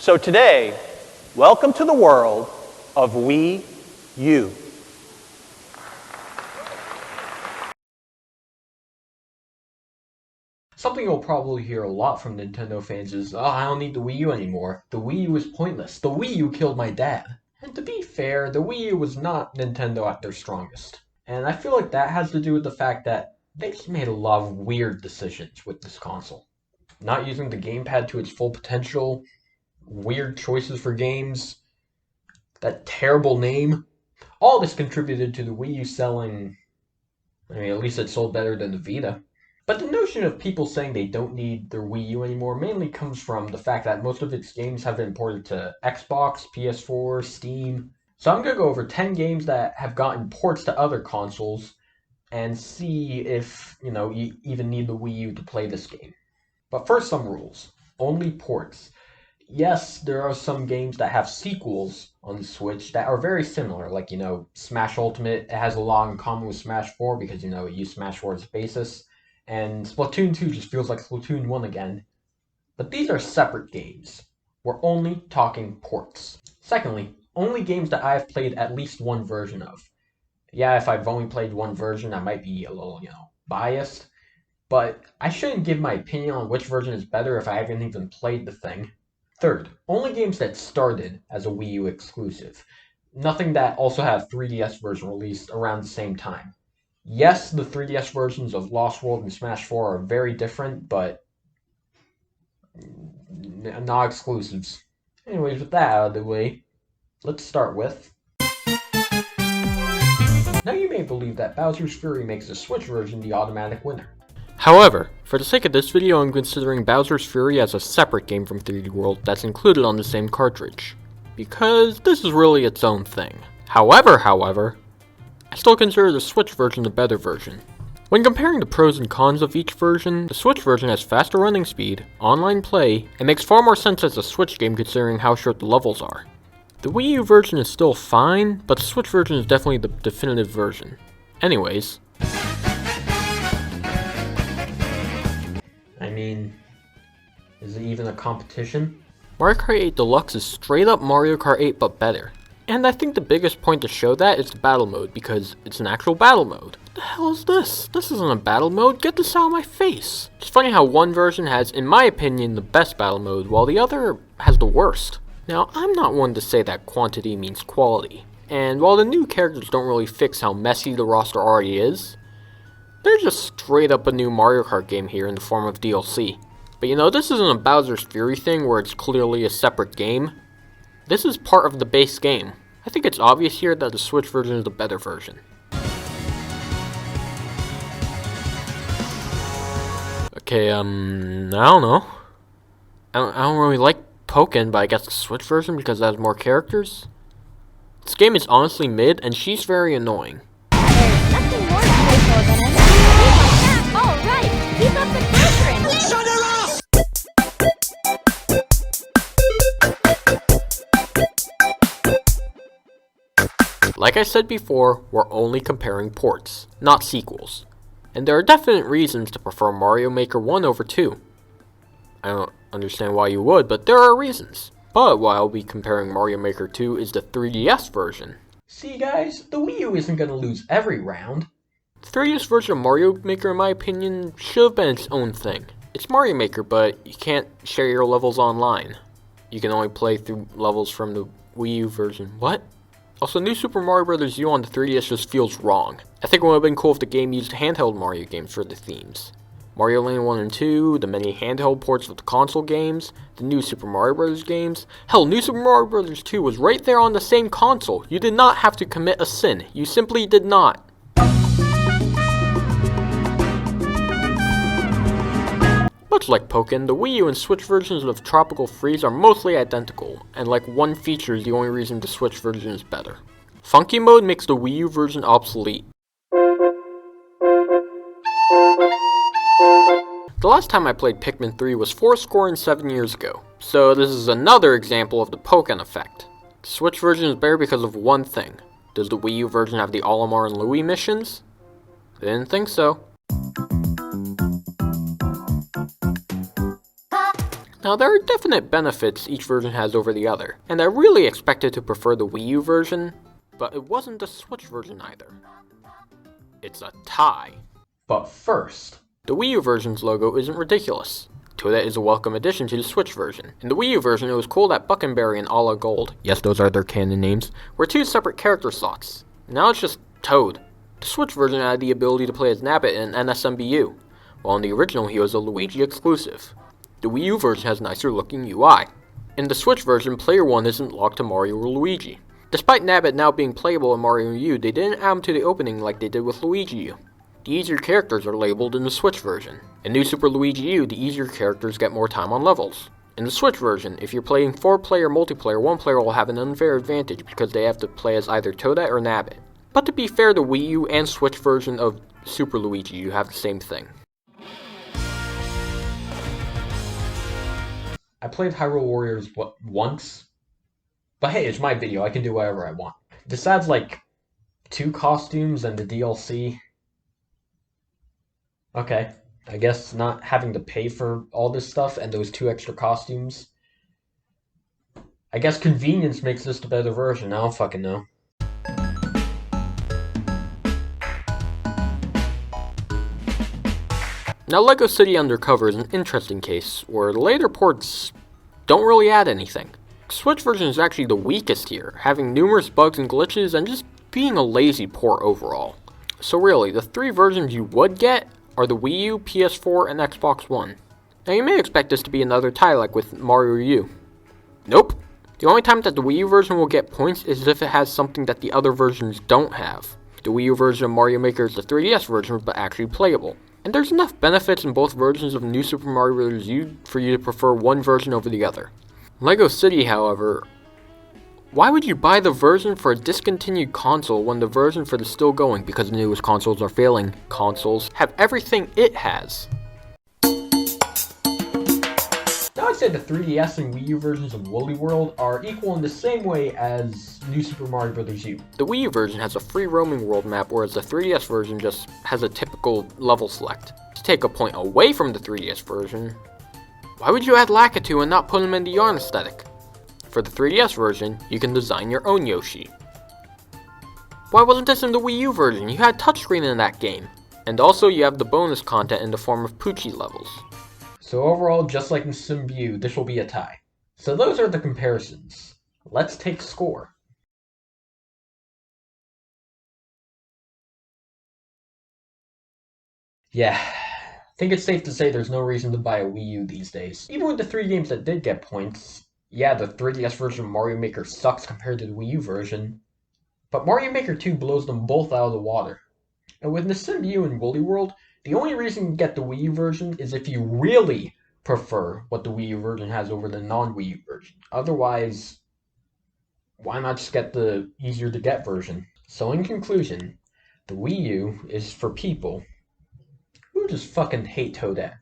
So today, welcome to the world of Wii U. Something you'll probably hear a lot from Nintendo fans is, oh, I don't need the Wii U anymore. The Wii U is pointless. The Wii U killed my dad. And to be fair, the Wii U was not Nintendo at their strongest. And I feel like that has to do with the fact that they just made a lot of weird decisions with this console. Not using the gamepad to its full potential, weird choices for games, that terrible name. All this contributed to the Wii U selling, at least it sold better than the Vita. But the notion of people saying they don't need their Wii U anymore mainly comes from the fact that most of its games have been ported to Xbox, PS4, Steam. So I'm going to go over 10 games that have gotten ports to other consoles and see if, you even need the Wii U to play this game. But first, some rules. Only ports. Yes, there are some games that have sequels on the Switch that are very similar, like, Smash Ultimate. It has a lot in common with Smash 4 because, it used Smash 4 as a basis. And Splatoon 2 just feels like Splatoon 1 again. But these are separate games. We're only talking ports. Secondly, only games that I have played at least one version of. Yeah, if I've only played one version, I might be a little, biased. But I shouldn't give my opinion on which version is better if I haven't even played the thing. Third, only games that started as a Wii U exclusive. Nothing that also had a 3DS version released around the same time. Yes, the 3DS versions of Lost World and Smash 4 are very different, but not exclusives. Anyways, with that out of the way, let's start with... Now you may believe that Bowser's Fury makes the Switch version the automatic winner. However, for the sake of this video, I'm considering Bowser's Fury as a separate game from 3D World that's included on the same cartridge, because this is really its own thing. However, I still consider the Switch version the better version. When comparing the pros and cons of each version, the Switch version has faster running speed, online play, and makes far more sense as a Switch game considering how short the levels are. The Wii U version is still fine, but the Switch version is definitely the definitive version. Anyways. Is it even a competition? Mario Kart 8 Deluxe is straight up Mario Kart 8 but better. And I think the biggest point to show that is the battle mode, because it's an actual battle mode. What the hell is this? This isn't a battle mode, get this out of my face. It's funny how one version has, in my opinion, the best battle mode, while the other has the worst. Now, I'm not one to say that quantity means quality. And while the new characters don't really fix how messy the roster already is, they're just straight up a new Mario Kart game here in the form of DLC. But this isn't a Bowser's Fury thing where it's clearly a separate game. This is part of the base game. I think it's obvious here that the Switch version is the better version. Okay, I don't know. I don't really like Pokken, but I guess the Switch version because it has more characters. This game is honestly mid, and she's very annoying. There's nothing more joyful than a like that. All right, keep up the pressure. Shut her off! Like I said before, we're only comparing ports, not sequels. And there are definite reasons to prefer Mario Maker 1 over 2. I don't understand why you would, but there are reasons. But what I'll be comparing Mario Maker 2 is the 3DS version. See guys, the Wii U isn't going to lose every round. The 3DS version of Mario Maker, in my opinion, should have been its own thing. It's Mario Maker, but you can't share your levels online. You can only play through levels from the Wii U version. What? Also, New Super Mario Bros. U on the 3DS just feels wrong. I think it would have been cool if the game used handheld Mario games for the themes. Mario Land 1 and 2, the many handheld ports of the console games, the new Super Mario Bros. Games. Hell, New Super Mario Bros. 2 was right there on the same console. You did not have to commit a sin. You simply did not. Much like Pokken, the Wii U and Switch versions of Tropical Freeze are mostly identical, and like one feature is the only reason the Switch version is better. Funky mode makes the Wii U version obsolete. The last time I played Pikmin 3 was 7 years ago, so this is another example of the Pokken effect. The Switch version is better because of one thing. Does the Wii U version have the Olimar and Louie missions? Didn't think so. Now, there are definite benefits each version has over the other, and I really expected to prefer the Wii U version, but it wasn't the Switch version either. It's a tie. But first, the Wii U version's logo isn't ridiculous. Toadette is a welcome addition to the Switch version. In the Wii U version, it was cool that Buckenberry and Ala Gold, yes, those are their canon names, were two separate character slots. Now it's just Toad. The Switch version had the ability to play as Nabbit in NSMBU, while in the original he was a Luigi exclusive. The Wii U version has nicer looking UI. In the Switch version, Player 1 isn't locked to Mario or Luigi. Despite Nabbit now being playable in Mario U, they didn't add him to the opening like they did with Luigi U. The easier characters are labeled in the Switch version. In New Super Luigi U, the easier characters get more time on levels. In the Switch version, if you're playing 4-player multiplayer, one player will have an unfair advantage because they have to play as either Toadette or Nabbit. But to be fair, the Wii U and Switch version of Super Luigi U have the same thing. I played Hyrule Warriors once, but hey, it's my video, I can do whatever I want. This adds like 2 costumes and the DLC. Okay, I guess not having to pay for all this stuff and those 2 extra costumes. I guess convenience makes this the better version, I don't fucking know. Now, LEGO City Undercover is an interesting case, where the later ports don't really add anything. The Switch version is actually the weakest here, having numerous bugs and glitches and just being a lazy port overall. So really, the 3 versions you would get are the Wii U, PS4, and Xbox One. Now you may expect this to be another tie like with Mario U. Nope. The only time that the Wii U version will get points is if it has something that the other versions don't have. The Wii U version of Mario Maker is the 3DS version, but actually playable. And there's enough benefits in both versions of New Super Mario Bros. U for you to prefer one version over the other. LEGO City, however, why would you buy the version for a discontinued console when the version for the still going, because the newest consoles are failing consoles, have everything it has? Now I'd say the 3DS and Wii U versions of Woolly World are equal in the same way as New Super Mario Bros. U. The Wii U version has a free roaming world map, whereas the 3DS version just has a typical level select. To take a point away from the 3DS version, why would you add Lakitu and not put him in the yarn aesthetic? For the 3DS version, you can design your own Yoshi. Why wasn't this in the Wii U version? You had touchscreen in that game. And also you have the bonus content in the form of Poochie levels. So overall, just like in SimView, this will be a tie. So those are the comparisons. Let's take score. Yeah, I think it's safe to say there's no reason to buy a Wii U these days. Even with the 3 games that did get points, yeah, the 3DS version of Mario Maker sucks compared to the Wii U version, but Mario Maker 2 blows them both out of the water. And with the SimView and Woolly World, the only reason you get the Wii U version is if you really prefer what the Wii U version has over the non-Wii U version. Otherwise, why not just get the easier to get version? So in conclusion, the Wii U is for people who just fucking hate Toadette.